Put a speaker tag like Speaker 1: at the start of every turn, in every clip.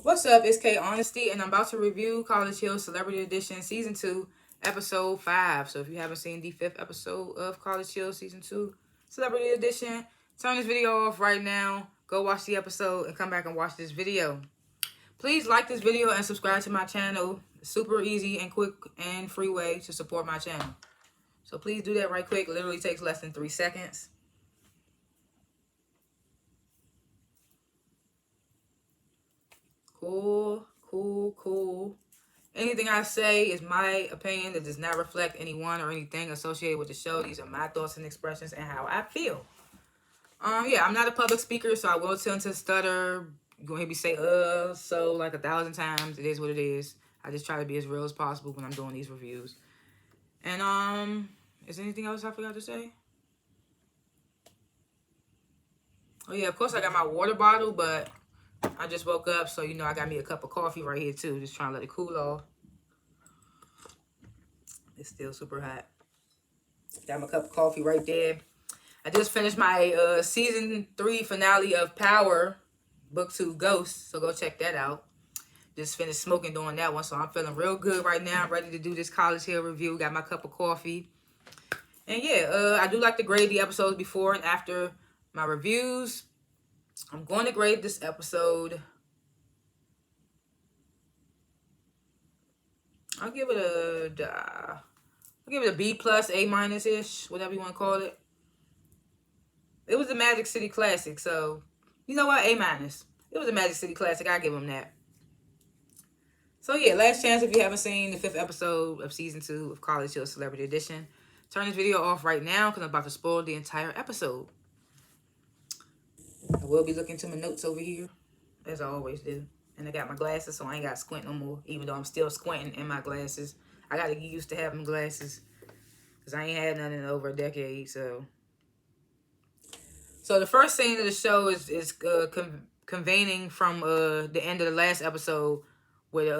Speaker 1: What's up? It's K.Honesty, and I'm about to review College Hill Celebrity Edition Season 2, Episode 5. So if you haven't seen the 5th episode of College Hill Season 2 Celebrity Edition, turn this video off right now, go watch the episode, and come back and watch this video. Please like this video and subscribe to my channel. Super easy and quick and free way to support my channel. So please do that right quick. It literally takes less than 3 seconds. Cool. Anything I say is my opinion. It does not reflect anyone or anything associated with the show. These are my thoughts and expressions and how I feel. Yeah, I'm not a public speaker, so I will tend to stutter. You're going to hear me say, so like 1,000 times. It is what it is. I just try to be as real as possible when I'm doing these reviews. And, is there anything else I forgot to say? Oh, yeah, of course I got my water bottle, but I just woke up, so, I got me a cup of coffee right here, too. Just trying to let it cool off. It's still super hot. Got my cup of coffee right there. I just finished my Season 3 finale of Power, Book 2, Ghost, so go check that out. Just finished smoking doing that one, so I'm feeling real good right now. I'm ready to do this College Hill review. Got my cup of coffee. And, yeah, I do like to grade the episodes before and after my reviews. I'm going to grade this episode. I'll give it a B plus, A minus ish, whatever you want to call it. It was a Magic City classic, so you know what? A minus. It was a Magic City classic. I give them that. So yeah, last chance if you haven't seen the 5th episode of Season 2 of College Hill Celebrity Edition. Turn this video off right now because I'm about to spoil the entire episode. I will be looking to my notes over here, as I always do. And I got my glasses, so I ain't got to squint no more, even though I'm still squinting in my glasses. I got to get used to having glasses, because I ain't had none in over a decade, so. So the first scene of the show is convening from the end of the last episode, with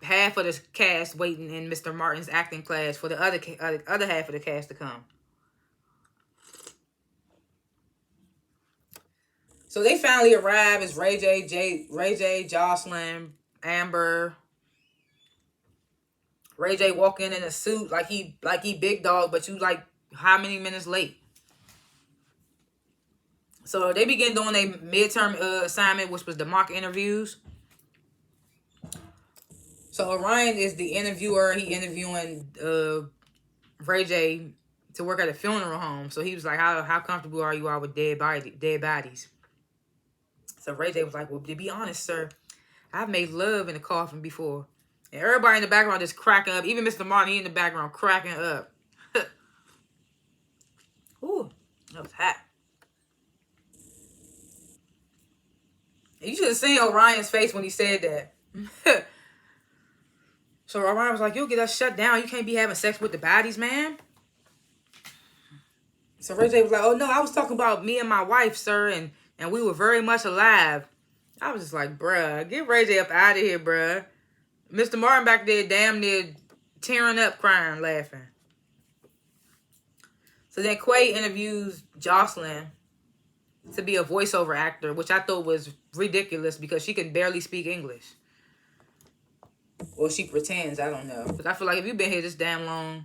Speaker 1: half of the cast waiting in Mr. Martin's acting class for the other half of the cast to come. So they finally arrive. It's Ray J, Jocelyn, Amber. Ray J walk in a suit like he big dog, but you like how many minutes late? So they begin doing a midterm assignment, which was the mock interviews. So Orion is the interviewer. He interviewing Ray J to work at a funeral home. So he was like, how comfortable are you all with dead bodies? So Ray J was like, well, to be honest, sir, I've made love in a coffin before. And everybody in the background just cracking up. Even Mr. Martin, he in the background cracking up. Ooh, that was hot. You should have seen Orion's face when he said that. So Orion was like, you'll get us shut down. You can't be having sex with the bodies, man. So Ray J was like, oh, no, I was talking about me and my wife, sir, and we were very much alive. I was just like, bruh, get Ray J up out of here, bruh. Mr. Martin back there damn near tearing up, crying, laughing. So then Quay interviews Jocelyn to be a voiceover actor, which I thought was ridiculous because she can barely speak English. Or she pretends, I don't know. Because I feel like if you've been here this damn long,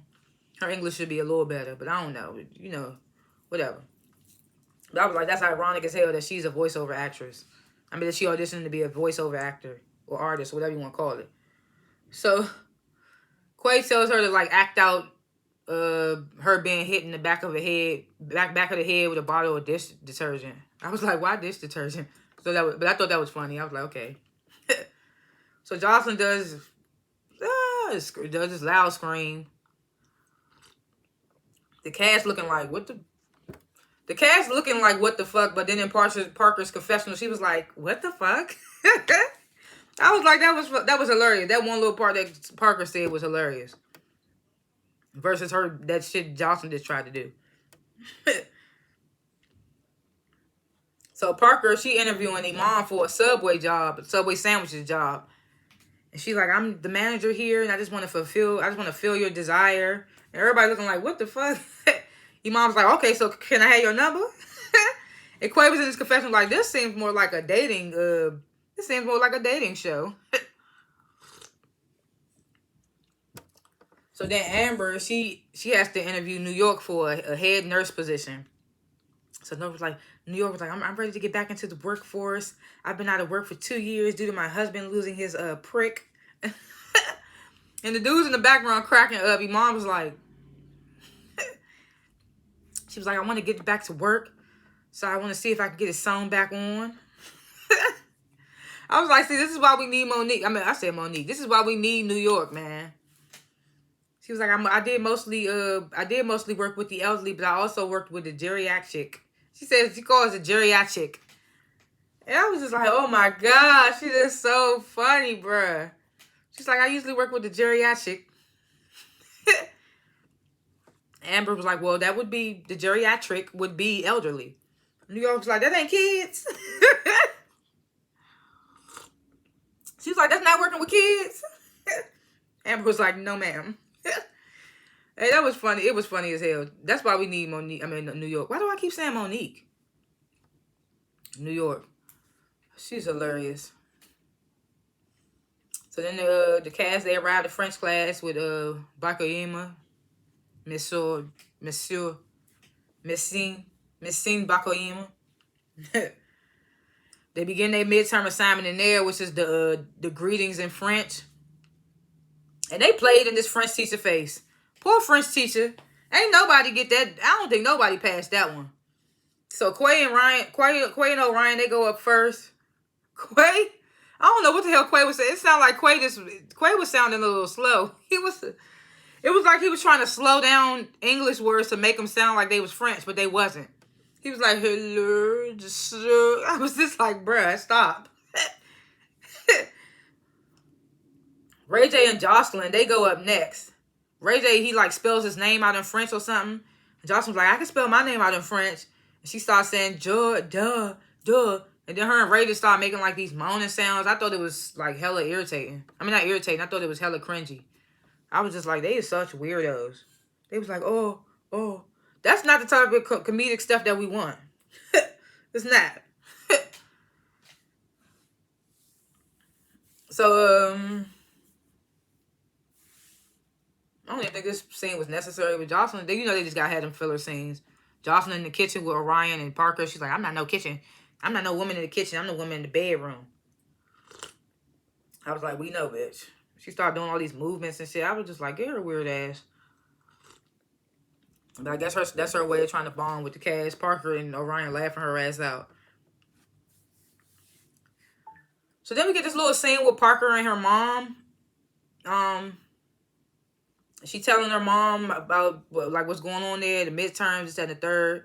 Speaker 1: her English should be a little better. But I don't know, whatever. But I was like, that's ironic as hell that she's a voiceover actress. I mean, that she auditioned to be a voiceover actor or artist, whatever you want to call it. So, Quay tells her to, like, act out her being hit in the back of the head with a bottle of dish detergent. I was like, why dish detergent? But I thought that was funny. I was like, okay. So Jocelyn does this loud scream. The cast looking like, what the fuck? But then in Parker's confessional, she was like, what the fuck? I was like, that was hilarious. That one little part that Parker said was hilarious. Versus that shit Jocelyn just tried to do. So Parker, she interviewing Iman for a Subway sandwiches job. And she's like, I'm the manager here, and I just want to fill your desire. And everybody looking like, what the fuck? Iman's like, okay, so can I have your number? And Quay was in his confession like, this seems more like a dating This seems more like a dating show. So then Amber, she has to interview New York for a head nurse position. So New York was like, I'm ready to get back into the workforce. I've been out of work for 2 years due to my husband losing his prick. And the dudes in the background cracking up. Your mom was like, she was like, I want to get back to work. So I want to see if I can get it sewn back on. I was like, see, this is why we need Monique. I said Monique. This is why we need New York, man. She was like, I did mostly work with the elderly, but I also worked with the geriatric. She says she calls it geriatric. And I was just like, oh my gosh, she is so funny, bruh. She's like, I usually work with the geriatric. Amber was like, well, that would be, the geriatric would be elderly. New York was like, that ain't kids. She was like, that's not working with kids. Amber was like, no, ma'am. Hey, that was funny. It was funny as hell. That's why we need Monique. New York. Why do I keep saying Monique? New York. She's hilarious. So then the cast, they arrived at French class with Bakoyima, Monsieur Messine Bakoyima. They begin their midterm assignment in there, which is the greetings in French. And they played in this French teacher face. Poor French teacher. Ain't nobody get that. I don't think nobody passed that one. So Quay and Orion, they go up first. Quay, I don't know what the hell Quay was saying. It sounded like Quay was sounding a little slow. It was like he was trying to slow down English words to make them sound like they was French, but they wasn't. He was like, hello, I was just like, bruh, stop. Ray J and Jocelyn, they go up next. Ray J, he like spells his name out in French or something. And Jocelyn's like, I can spell my name out in French. And she starts saying, duh. And then her and Ray just started making like these moaning sounds. I thought it was like hella irritating. I mean, not irritating. I thought it was hella cringy. I was just like, they are such weirdos. They was like, oh. That's not the type of comedic stuff that we want. It's not. So, I don't even think this scene was necessary with Jocelyn. They just had them filler scenes. Jocelyn in the kitchen with Orion and Parker. She's like, I'm not no kitchen. I'm not no woman in the kitchen. I'm the woman in the bedroom. I was like, we know, bitch. She started doing all these movements and shit. I was just like, get her weird ass. But I guess that's her way of trying to bond with the cast. Parker and Orion laughing her ass out. So then we get this little scene with Parker and her mom. She telling her mom about what's going on there, the midterms, this and the third.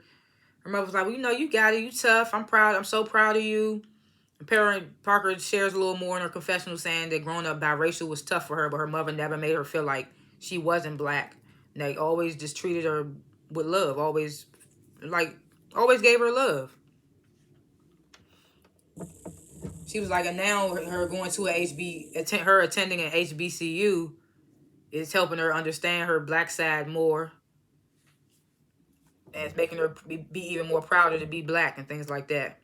Speaker 1: Her mother was like, well, you got it. You tough. I'm proud. I'm so proud of you. And Parker shares a little more in her confessional saying that growing up biracial was tough for her, but her mother never made her feel like she wasn't black. And they always just treated her with love. Always gave her love. She was like, and now her going to attending an HBCU is helping her understand her black side more. And it's making her be even more prouder to be black and things like that.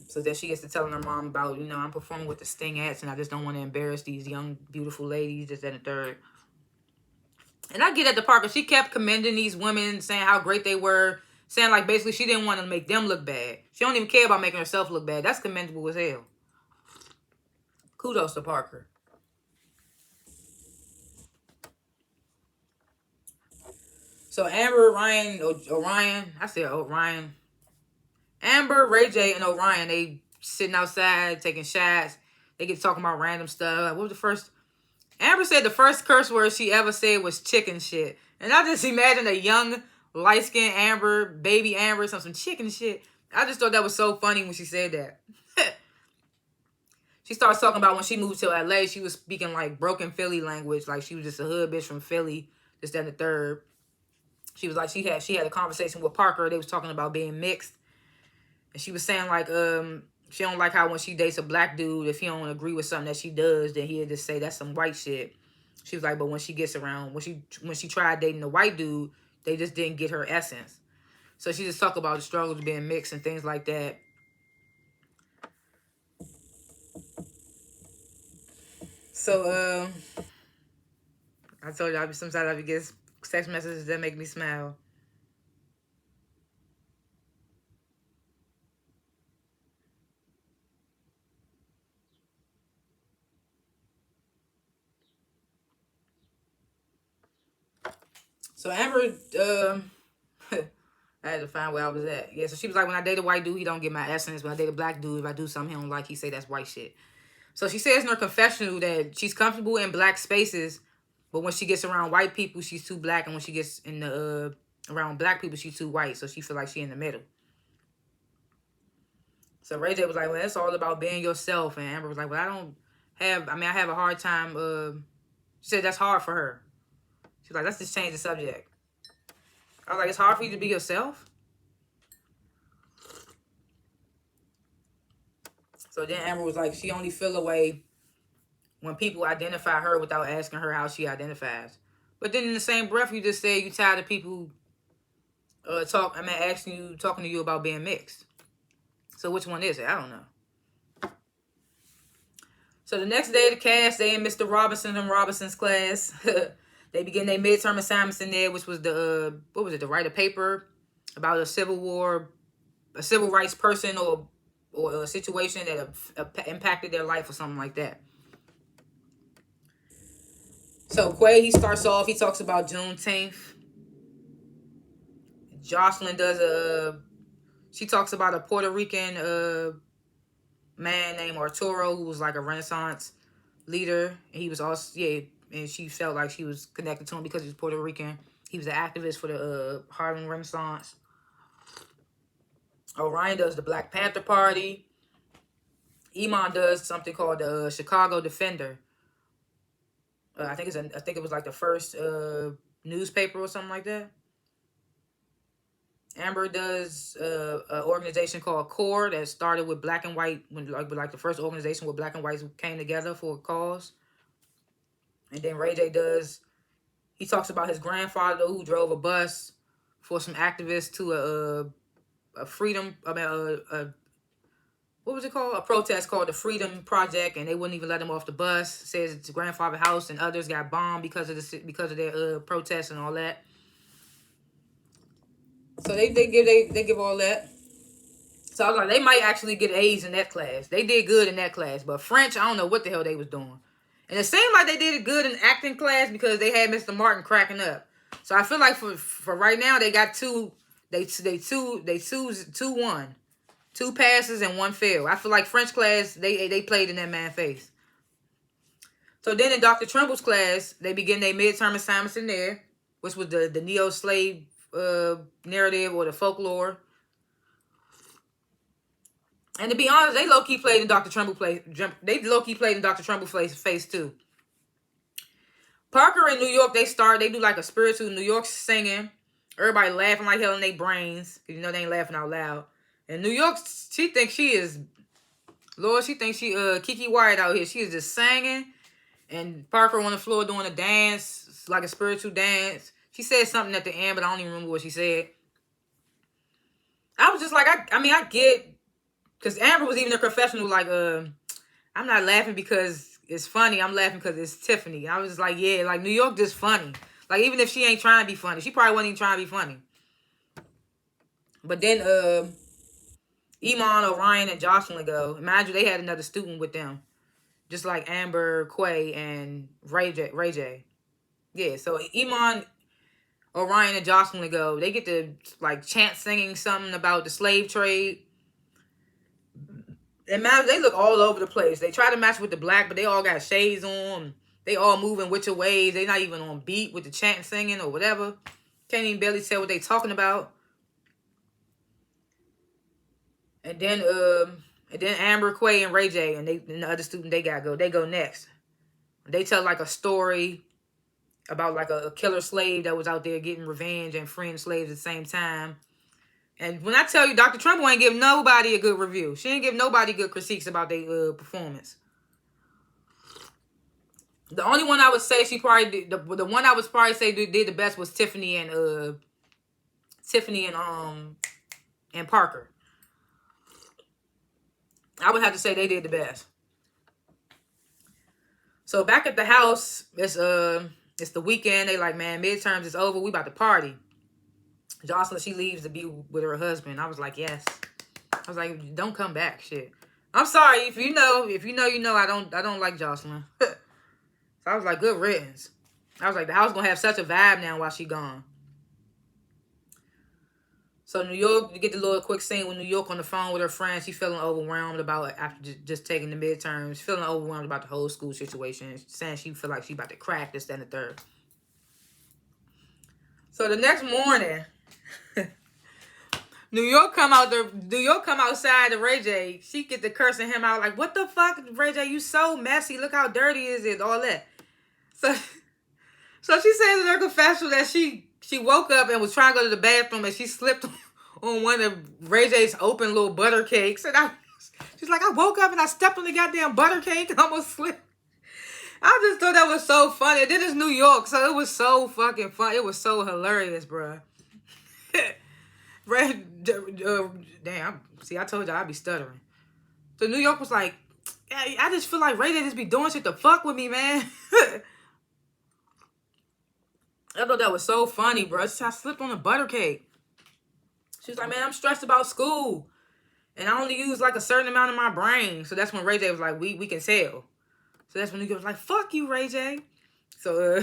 Speaker 1: So then she gets to telling her mom about, I'm performing with the Stingettes and I just don't want to embarrass these young, beautiful ladies, this and the third. And I get at the Parker. She kept commending these women, saying how great they were, saying like basically she didn't want to make them look bad. She don't even care about making herself look bad. That's commendable as hell. Kudos to Parker. So Amber, Orion, Amber, Ray J, and Orion, they sitting outside taking shots. They get talking about random stuff. Like, what was the first? Amber said the first curse word she ever said was chicken shit. And I just imagine a young, light-skinned Amber, baby Amber, some chicken shit. I just thought that was so funny when she said that. She starts talking about when she moved to LA, she was speaking like broken Philly language. Like she was just a hood bitch from Philly, this, that, and the third. She was like, she had a conversation with Parker. They was talking about being mixed. And she was saying like, she don't like how when she dates a black dude, if he don't agree with something that she does, then he'll just say that's some white shit. She was like, but when she gets around, when she tried dating a white dude, they just didn't get her essence. So she just talked about the struggles of being mixed and things like that. So, I told y'all sometimes I get text messages that make me smile. So Amber, I had to find where I was at. Yeah, so she was like, when I date a white dude, he don't get my essence. When I date a black dude, if I do something he don't like, he say that's white shit. So she says in her confessional that she's comfortable in black spaces, but when she gets around white people, she's too black, and when she gets in the around black people, she's too white. So she feel like she in the middle. So Ray J was like, well, it's all about being yourself. And Amber was like, well, I have a hard time. She said that's hard for her. She's like, let's just change the subject. I was like, it's hard for you to be yourself? So then Amber was like, she only feel a way when people identify her without asking her how she identifies. But then in the same breath, you just said you tired of people talking to you about being mixed. So which one is it? I don't know. So the next day, the cast, they in Mr. Robinson and Robinson's class. They begin their midterm assignments in there, which was the to write a paper about a civil rights person or a situation that impacted their life or something like that. So Quay, he starts off, he talks about Juneteenth. Jocelyn she talks about a Puerto Rican man named Arturo who was like a Renaissance leader. And he was also, and she felt like she was connected to him because he was Puerto Rican. He was an activist for the Harlem Renaissance. Orion does the Black Panther Party. Iman does something called the Chicago Defender. I think it was like the first newspaper or something like that. Amber does an organization called CORE that started with black and white, with the first organization where black and whites came together for a cause. And then Ray J he talks about his grandfather who drove a bus for some activists to a freedom, what was it called? A protest called the Freedom Project, and they wouldn't even let him off the bus. Says it's his grandfather's house, and others got bombed because of their protests and all that. So they give all that. So I was like, they might actually get A's in that class. They did good in that class, but French, I don't know what the hell they was doing. And it seemed like they did it good in acting class because they had Mr. Martin cracking up. So I feel like for right now they got two won. 2 passes and 1 fail. I feel like French class, they played in that man's face. So then in Dr. Trimble's class, they begin their midterm assignments in there, which was the neo-slave narrative or the folklore. And to be honest, they low-key played in Dr. Trumbull face too. Parker in New York, they do like a spiritual New York singing. Everybody laughing like hell in their brains. Because they ain't laughing out loud. And New York, she thinks she Kiki Wyatt out here. She is just singing. And Parker on the floor doing a dance, like a spiritual dance. She said something at the end, but I don't even remember what she said. I was just like, I get, because Amber was even a professional, like, I'm not laughing because it's funny. I'm laughing because it's Tiffany. I was just like, yeah, like, New York just funny. Like, even if she ain't trying to be funny, she probably wasn't even trying to be funny. But then, Iman, Orion, and Jocelyn go. Mind you, they had another student with them. Just like Amber, Quay, and Ray J. Yeah, so Iman, Orion, and Jocelyn go. They get to, like, chant singing something about the slave trade. And man, they look all over the place. They try to match with the black, but they all got shades on. They all moving which ways. They not even on beat with the chant singing or whatever. Can't even barely tell what they talking about. And then Amber, Quay, and Ray J, and the other student they go next. They tell like a story about like a killer slave that was out there getting revenge and freeing slaves at the same time. And when I tell you, Dr. Trumbull ain't give nobody a good review. She ain't give nobody good critiques about their performance. The only one I would say she probably did, the one I would probably say did the best was Tiffany and Parker. I would have to say they did the best. So back at the house, it's the weekend. They like, man, midterms is over. We about to party. Jocelyn, she leaves to be with her husband. I was like, yes. I was like, don't come back, shit. I'm sorry if you know, you know. I don't like Jocelyn. So I was like, good riddance. I was like, the house gonna have such a vibe now while she gone. So New York, you get the little quick scene with New York on the phone with her friend. She feeling overwhelmed about after just taking the midterms. Feeling overwhelmed about the whole school situation. Saying she feel like she about to crack this, that, and the third. So the next morning, New York come outside to Ray J. She get to cursing him out like, what the fuck, Ray J? You so messy. Look how dirty is it? All that. So she says in her confession that she woke up and was trying to go to the bathroom and she slipped on one of Ray J's open little butter cakes. And she's like, I woke up and I stepped on the goddamn butter cake and almost slipped. I just thought that was so funny. And then it's New York, so it was so fucking fun. It was so hilarious, bruh. Damn. See, I told y'all I'd be stuttering. So New York was like, yeah, I just feel like Ray J just be doing shit to fuck with me, man. I thought that was so funny, bro. I slipped on a butter cake. She was like, man, I'm stressed about school. And I only use like a certain amount of my brain. So that's when Ray J was like, we can tell. So that's when New York was like, fuck you, Ray J. So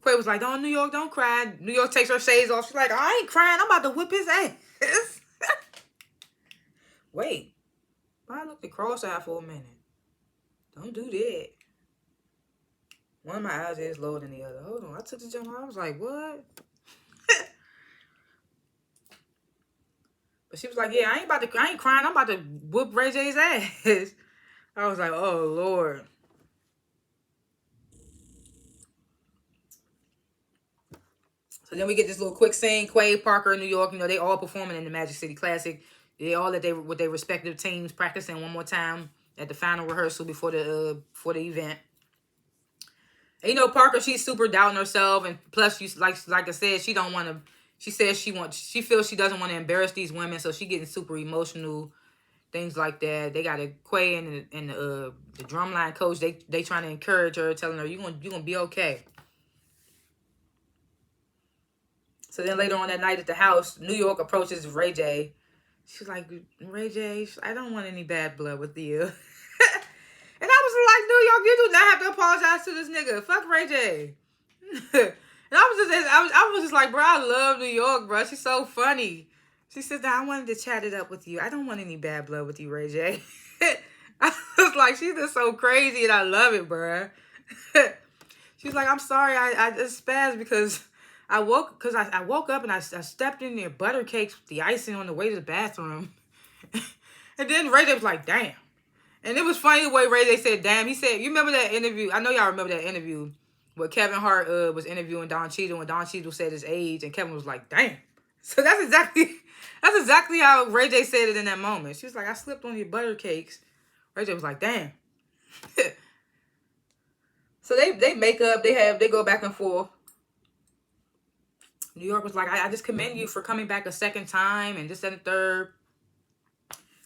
Speaker 1: Quay was like, oh, New York, don't cry. New York takes her shades off. She's like, I ain't crying. I'm about to whip his ass. Wait. I looked at cross-eyed for a minute. Don't do that. One of my eyes is lower than the other. Hold on. I took the jump. I was like, what? But she was like, yeah, I ain't crying. I'm about to whoop Ray J's ass. I was like, oh, Lord. So then we get this little quick scene. Quay, Parker, New York, you know, they all performing in the Magic City Classic. They all with their respective teams practicing one more time at the final rehearsal before the event. And, you know, Parker, she's super doubting herself, and plus, she's like I said, she don't want to. She says she feels she doesn't want to embarrass these women, so she getting super emotional, things like that. They got a Quay and the drumline coach. They trying to encourage her, telling her you gonna be okay. So then later on that night at the house, New York approaches Ray J. She's like, Ray J, I don't want any bad blood with you. And I was like, New York, you do not have to apologize to this nigga. Fuck Ray J. And I was just like, bro, I love New York, bro. She's so funny. She said, I wanted to chat it up with you. I don't want any bad blood with you, Ray J. I was like, she's just so crazy and I love it, bro. She's like, I'm sorry, I just spazzed because I woke up and I stepped in their butter cakes with the icing on the way to the bathroom. And then Ray J was like, damn. And it was funny the way Ray J said, damn. He said, you remember that interview? I know y'all remember that interview where Kevin Hart was interviewing Don Cheadle when Don Cheadle said his age and Kevin was like, damn. So that's exactly how Ray J said it in that moment. She was like, I slipped on your butter cakes. Ray J was like, damn. So they make up, they go back and forth. New York was like, I just commend you for coming back a second time and this and the third.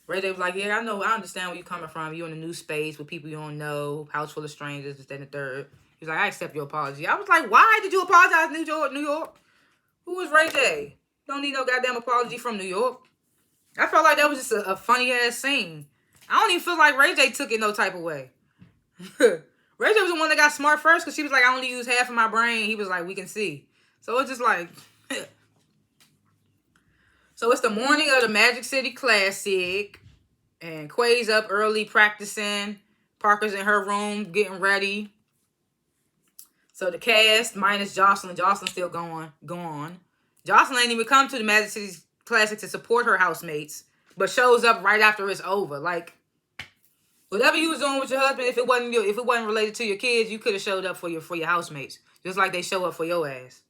Speaker 1: Ray J was like, yeah, I understand where you're coming from. You're in a new space with people you don't know, house full of strangers, this and the third. He's like, I accept your apology. I was like, why did you apologize, New York? Who was Ray J? Don't need no goddamn apology from New York. I felt like that was just a funny ass scene. I don't even feel like Ray J took it no type of way. Ray J was the one that got smart first because she was like, I only use half of my brain. He was like, we can see. So it's just like... So it's the morning of the Magic City Classic. And Quay's up early practicing. Parker's in her room getting ready. So the cast, minus Jocelyn. Jocelyn's still gone. Jocelyn ain't even come to the Magic City Classic to support her housemates. But shows up right after it's over. Like, whatever you was doing with your husband, if it wasn't related to your kids, you could have showed up for your housemates. Just like they show up for your ass.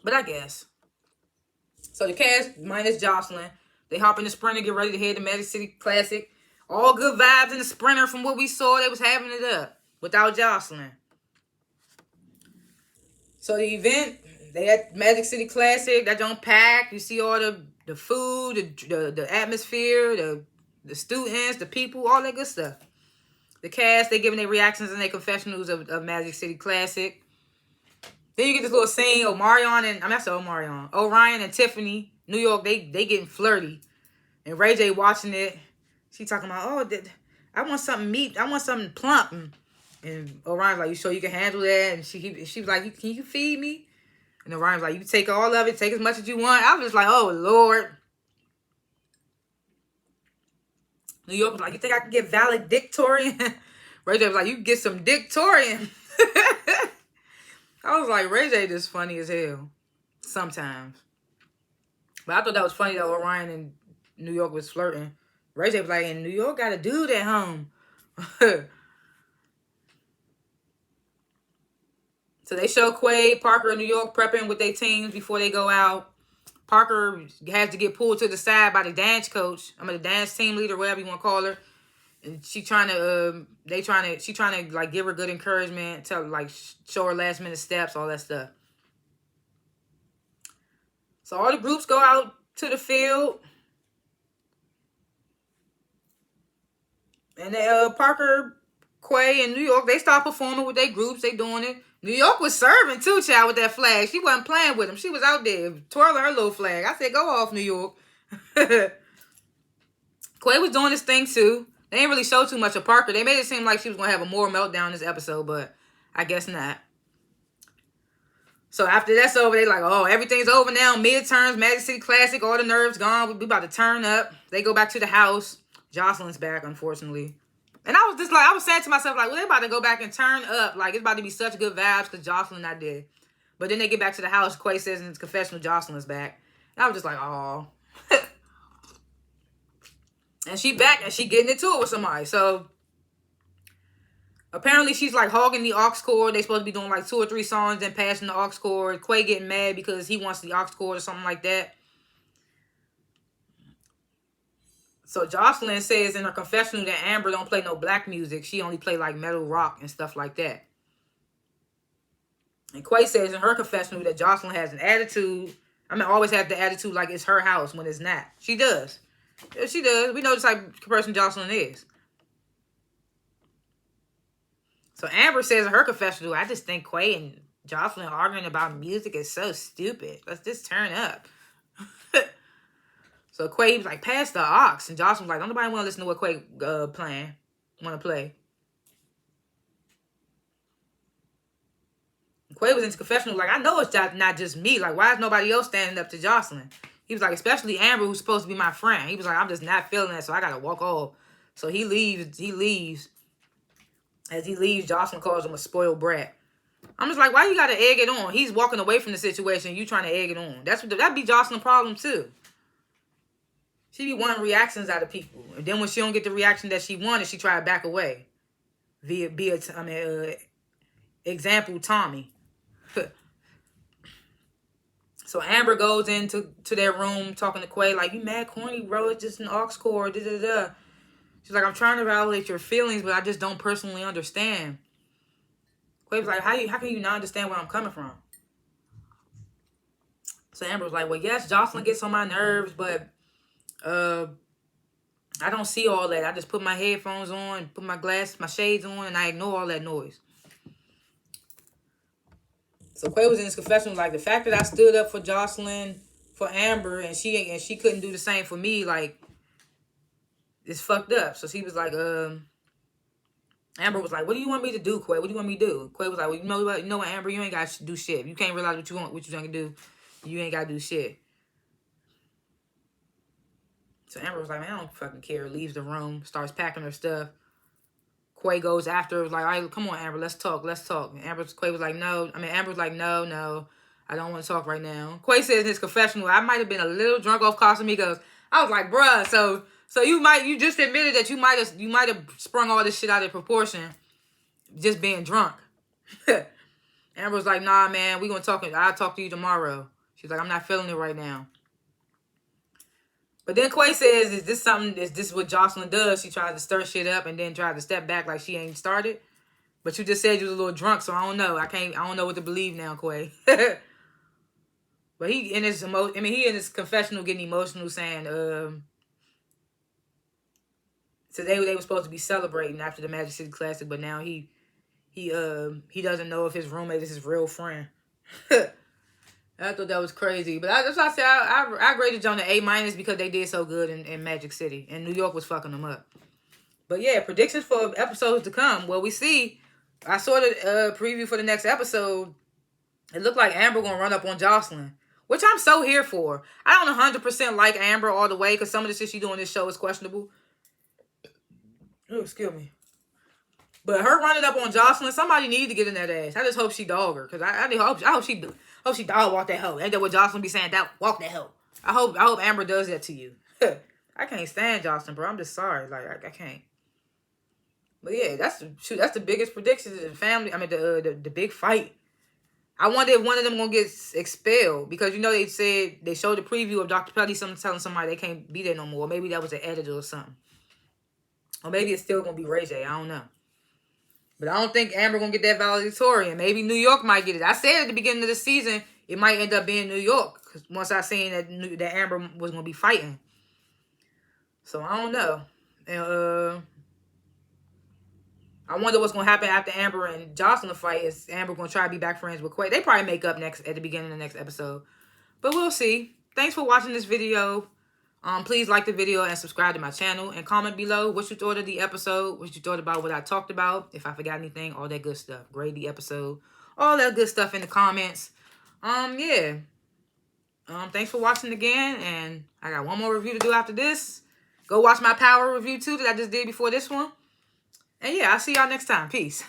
Speaker 1: But I guess. So the cast, minus Jocelyn, they hop in the Sprinter, get ready to head to Magic City Classic. All good vibes in the Sprinter from what we saw. They was having it up without Jocelyn. So the event, they at Magic City Classic, that don't pack. You see all the food, the atmosphere, the students, the people, all that good stuff. The cast, they giving their reactions and their confessionals of Magic City Classic. Then you get this little scene, Orion and Tiffany, New York, they getting flirty. And Ray J watching it. She talking about, I want something meat. I want something plump. And Orion's like, you sure you can handle that? And she was like, can you feed me? And Orion's like, you can take all of it. Take as much as you want. I was just like, oh, Lord. New York was like, you think I can get valedictorian? Ray J was like, you can get some dictorian. I was like, Ray J just funny as hell. Sometimes. But I thought that was funny that Orion and New York was flirting. Ray J was like, and New York got a dude at home. So they show Quay, Parker, and New York prepping with their teams before they go out. Parker has to get pulled to the side by the dance coach. The dance team leader, whatever you want to call her. And she trying to like give her good encouragement, tell like show her last minute steps, all that stuff. So all the groups go out to the field. And they, Parker, Quay, and New York, they start performing with their groups. They doing it. New York was serving too, child, with that flag. She wasn't playing with them. She was out there twirling her little flag. I said, go off, New York. Quay was doing this thing too. They didn't really show too much of Parker. They made it seem like she was going to have a moral meltdown this episode, but I guess not. So after that's over, they like, oh, everything's over now. Midterms, Magic City Classic, all the nerves gone. We about to turn up. They go back to the house. Jocelyn's back, unfortunately. And I was just like, I was saying to myself, like, well, they about to go back and turn up. Like, it's about to be such good vibes because Jocelyn not dead. But then they get back to the house. Quay says in his confessional, Jocelyn's back. And I was just like, oh. And she back and she getting into it with somebody. So apparently she's like hogging the aux cord. They supposed to be doing like 2 or 3 songs, then passing the aux cord. Quay getting mad because he wants the aux cord or something like that. So Jocelyn says in her confessional that Amber don't play no black music. She only play like metal rock and stuff like that. And Quay says in her confessional that Jocelyn has an attitude. Always has the attitude like it's her house when it's not. She does. Yeah, she does. We know the type of person Jocelyn is. So Amber says in her confessional, I just think Quay and Jocelyn arguing about music is so stupid. Let's just turn up. So Quay was like, pass the aux. And Jocelyn was like, don't nobody want to listen to what Quay want to play. And Quay was in his confessional like, I know it's not just me. Like, why is nobody else standing up to Jocelyn? He was like, especially Amber, who's supposed to be my friend. He was like, I'm just not feeling that, so I got to walk off. So he leaves. As he leaves, Jocelyn calls him a spoiled brat. I'm just like, why you got to egg it on? He's walking away from the situation. You trying to egg it on. That'd be Jocelyn's problem, too. She be wanting reactions out of people. And then when she don't get the reaction that she wanted, she try to back away. Example, Tommy. So Amber goes into their room talking to Quay like, you mad corny, bro. It's just an aux cord. Da, da, da. She's like, I'm trying to validate your feelings, but I just don't personally understand. Quay was like, how can you not understand where I'm coming from? So Amber was like, well, yes, Jocelyn gets on my nerves, but I don't see all that. I just put my headphones on, put my shades on, and I ignore all that noise. So Quay was in his confession like, the fact that I stood up for Jocelyn, for Amber, and she couldn't do the same for me, like, it's fucked up. So she was like, Amber was like, what do you want me to do, Quay? What do you want me to do? Quay was like, well, you know what, Amber, you ain't got to do shit. If you can't realize what you're trying to do, you ain't got to do shit. So Amber was like, man, I don't fucking care. Leaves the room, starts packing her stuff. Quay goes after her, like, all right, come on, Amber, let's talk. And Quay was like, no. Amber was like, no, I don't want to talk right now. Quay says in his confessional, I might have been a little drunk off Casamigos. I was like, bruh, so you just admitted that you might have sprung all this shit out of proportion just being drunk. Amber was like, nah, man, we gonna talk. I'll talk to you tomorrow. She's like, I'm not feeling it right now. But then Quay says, is this what Jocelyn does? She tries to stir shit up and then tries to step back like she ain't started. But you just said you was a little drunk, so I don't know. I don't know what to believe now, Quay. But he in his confessional getting emotional saying, Today they were supposed to be celebrating after the Magic City Classic, but now he doesn't know if his roommate is his real friend. I thought that was crazy. But that's why I said I graded John an A- because they did so good in Magic City. And New York was fucking them up. But yeah, predictions for episodes to come. Well, we see. I saw the preview for the next episode. It looked like Amber gonna run up on Jocelyn, which I'm so here for. I don't 100% like Amber all the way because some of the shit she doing in this show is questionable. Oh, excuse me. But her running up on Jocelyn, somebody need to get in that ass. I just hope she dog her, cause I hope she dog walk that hoe. Ain't that what Jocelyn be saying? That walk that hoe. I hope Amber does that to you. I can't stand Jocelyn, bro. I'm just sorry. Like I can't. But yeah, that's the biggest prediction in the family. I mean the big fight. I wonder if one of them gonna get expelled because you know they said they showed the preview of Dr. Petty telling somebody they can't be there no more. Maybe that was an editor or something. Or maybe it's still gonna be Ray J. I don't know. But I don't think Amber gonna get that valedictorian. Maybe New York might get it. I said at the beginning of the season it might end up being New York because once I seen that Amber was gonna be fighting. So I don't know. And I wonder what's gonna happen after Amber and Jocelyn fight. Is Amber gonna try to be back friends with Quay? They probably make up at the beginning of the next episode. But we'll see. Thanks for watching this video. Please like the video and subscribe to my channel and comment below what you thought of the episode, what you thought about what I talked about, if I forgot anything, all that good stuff. Grade the episode, all that good stuff in the comments. Yeah. Thanks for watching again, and I got one more review to do after this. Go watch my Power review too that I just did before this one. And yeah, I'll see y'all next time. Peace.